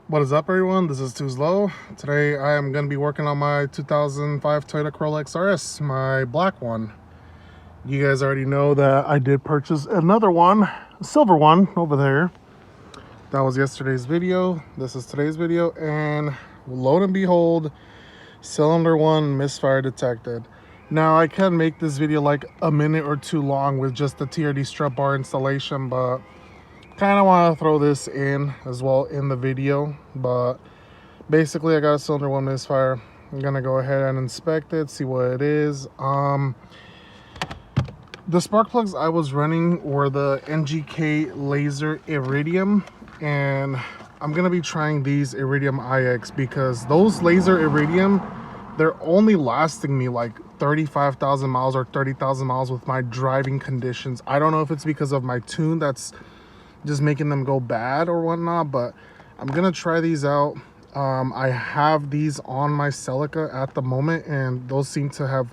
What is up, everyone? This is Tuzlo. Today I am going to be working on my 2005 Toyota Corolla XRS, my black one. You guys already know that I did purchase another one, a silver one over there. That was yesterday's video. This is today's video, and lo and behold, cylinder one misfire detected. Now I can make this video like a minute or two long with just the TRD strut bar installation, but kind of want to throw this in as well in the video. But basically I got a cylinder one misfire. I'm gonna go ahead and inspect it, see what it is. The spark plugs I was running were the NGK laser iridium, and I'm gonna be trying these iridium IX because those laser iridium, they're only lasting me like 35,000 miles or 30,000 miles with my driving conditions. I don't know if it's because of my tune that's just making them go bad or whatnot, but I'm gonna try these out. I have these on my Celica at the moment, and those seem to have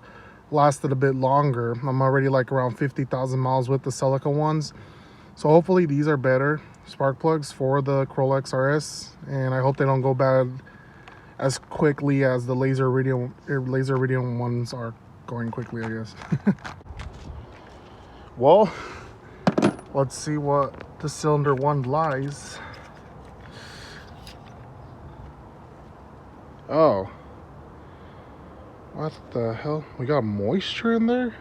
lasted a bit longer. I'm already like around 50,000 miles with the Celica ones, so hopefully these are better spark plugs for the Corolla XRS, and I hope they don't go bad as quickly as the laser iridium ones are going quickly, I guess. Well, let's see what the cylinder one lies. Oh, what the hell? We got moisture in there?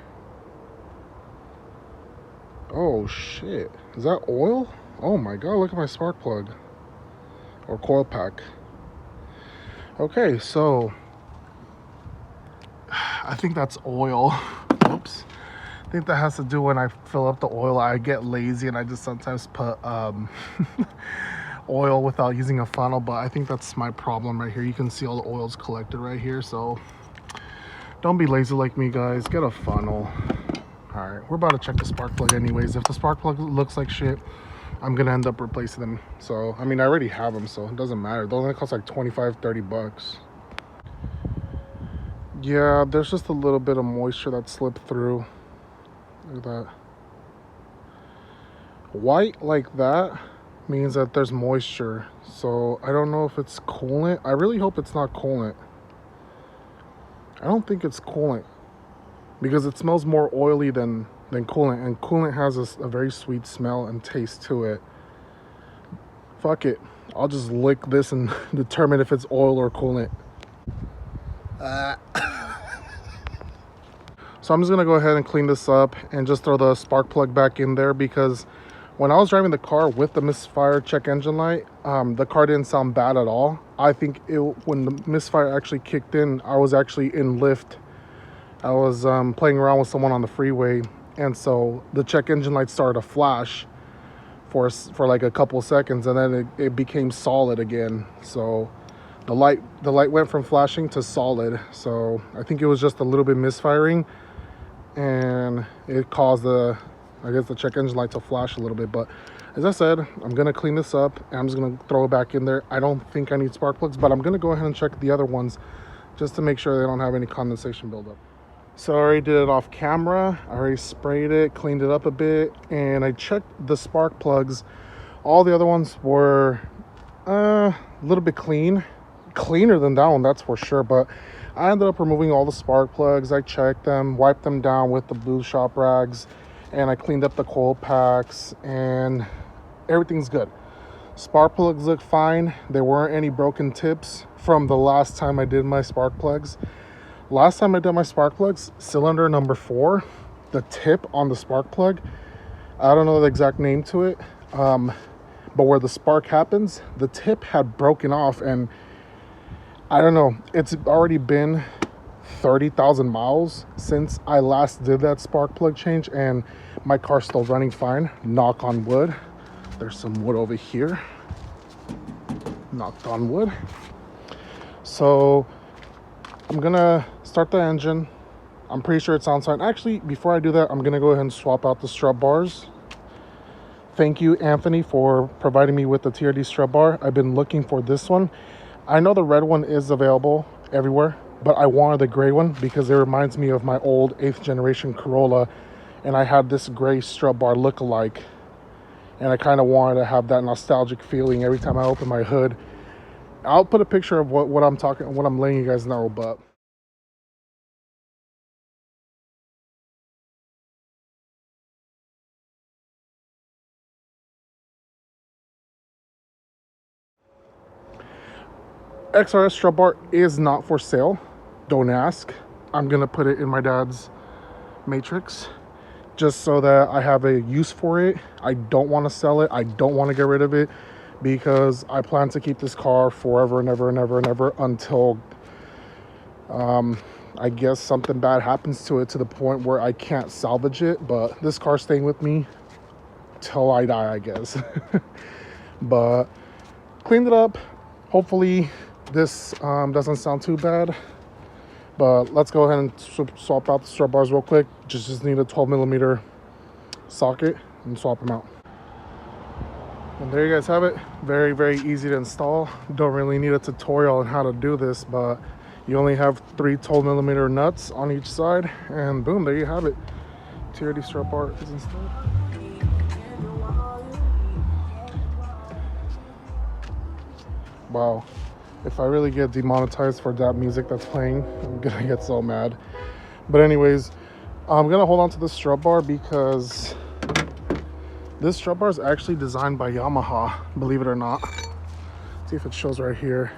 Oh shit, is that oil? Oh my god, look at my spark plug or coil pack. Okay, so I think that's oil. Oops. I think that has to do when I fill up the oil. I get lazy and I just sometimes put oil without using a funnel, but I think that's my problem right here. You can see all the oils collected right here, so don't be lazy like me, guys. Get a funnel. All right, we're about to check the spark plug anyways. If the spark plug looks like shit, I'm gonna end up replacing them. So I mean, I already have them, so it doesn't matter. They'll only cost like 25-30 bucks. Yeah, there's just a little bit of moisture that slipped through. Look at that. White like that means that there's moisture, so I don't know if it's coolant. I really hope it's not coolant. I don't think it's coolant because it smells more oily than coolant, and coolant has a very sweet smell and taste to it. Fuck it, I'll just lick this and determine if it's oil or coolant. So I'm just gonna go ahead and clean this up and just throw the spark plug back in there, because when I was driving the car with the misfire check engine light, the car didn't sound bad at all. I think when the misfire actually kicked in, I was actually in lift. I was playing around with someone on the freeway, and so the check engine light started to flash for like a couple seconds, and then it became solid again. So the light went from flashing to solid. So I think it was just a little bit misfiring, and it caused the check engine light to flash a little bit. But as I said, I'm gonna clean this up and I'm just gonna throw it back in there. I don't think I need spark plugs, but I'm gonna go ahead and check the other ones just to make sure they don't have any condensation buildup. So I already did it off camera. I already sprayed it, cleaned it up a bit, and I checked the spark plugs. All the other ones were a little bit cleaner than that one, that's for sure. But I ended up removing all the spark plugs. I checked them, wiped them down with the blue shop rags, and I cleaned up the coil packs, and everything's good. Spark plugs look fine. There weren't any broken tips from the last time I did my spark plugs. Last time I did my spark plugs, cylinder number 4, the tip on the spark plug, I don't know the exact name to it, but where the spark happens, the tip had broken off, and I don't know, it's already been 30,000 miles since I last did that spark plug change, and my car's still running fine, knock on wood. There's some wood over here, knocked on wood. So I'm gonna start the engine. I'm pretty sure it sounds fine. Actually, before I do that, I'm gonna go ahead and swap out the strut bars. Thank you, Anthony, for providing me with the TRD strut bar. I've been looking for this one. I know the red one is available everywhere, but I wanted the gray one because it reminds me of my old 8th generation Corolla, and I had this gray strut bar look-alike, and I kind of wanted to have that nostalgic feeling every time I open my hood I'll put a picture of what I'm letting you guys know. But XRS strut bar is not for sale. Don't ask. I'm gonna put it in my dad's Matrix just so that I have a use for it. I don't want to sell it. I don't want to get rid of it because I plan to keep this car forever and ever and ever and ever until I guess something bad happens to it to the point where I can't salvage it. But this car's staying with me till I die, I guess. But cleaned it up. Hopefully this doesn't sound too bad. But let's go ahead and swap out the strut bars real quick. Just need a 12mm socket and swap them out. And there you guys have it. Very, very easy to install. Don't really need a tutorial on how to do this, but you only have 3 12mm nuts on each side, and boom, there you have it. TRD strut bar is installed. Wow. If I really get demonetized for that music that's playing, I'm gonna get so mad. But anyways, I'm gonna hold on to this strut bar because this strut bar is actually designed by Yamaha, believe it or not. Let's see if it shows right here.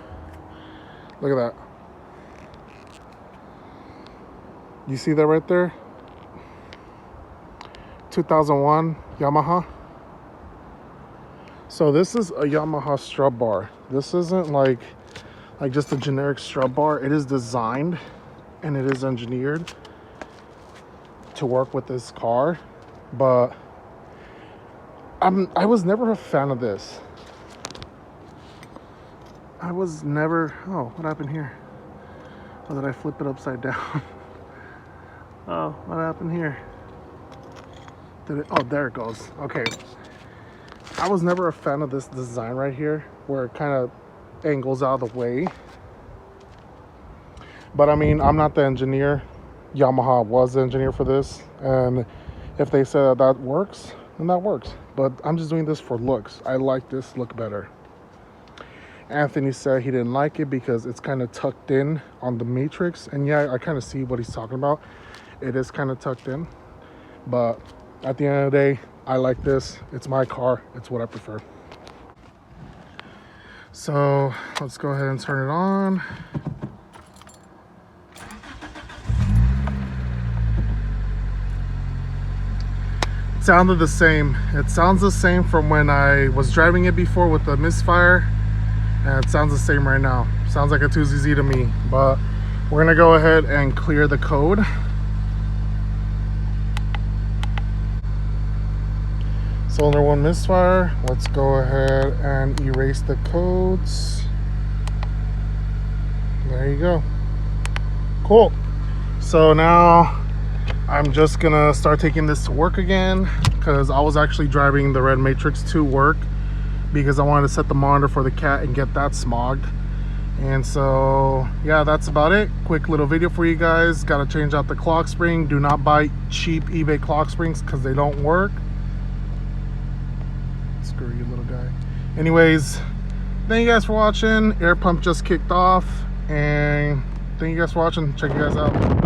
Look at that. You see that right there? 2001 Yamaha. So this is a Yamaha strut bar. This isn't like just a generic strut bar. It is designed and it is engineered to work with this car. But I was never a fan of this. I was never. Oh, what happened here? Oh, did I flip it upside down? Oh, what happened here? Did it? Oh, there it goes. Okay. I was never a fan of this design right here, where it kind of angles out of the way. But I mean, I'm not the engineer. Yamaha was the engineer for this, and if they say that works, then that works. But I'm just doing this for looks. I like this look better. Anthony said he didn't like it because it's kind of tucked in on the Matrix, and yeah, I kind of see what he's talking about. It is kind of tucked in, but at the end of the day, I like this. It's my car. It's what I prefer. So let's go ahead and turn it on. It sounded the same. It sounds the same from when I was driving it before with the misfire, and it sounds the same right now. Sounds like a 2ZZ to me, but we're gonna go ahead and clear the code. Cylinder 1 misfire. Let's go ahead and erase the codes. There you go. Cool. So now I'm just gonna start taking this to work again, because I was actually driving the red Matrix to work because I wanted to set the monitor for the cat and get that smogged. And so yeah, that's about it. Quick little video for you guys. Got to change out the clock spring. Do not buy cheap eBay clock springs because they don't work. Screw you, little guy. Anyways, thank you guys for watching. Air pump just kicked off, and thank you guys for watching. Check you guys out.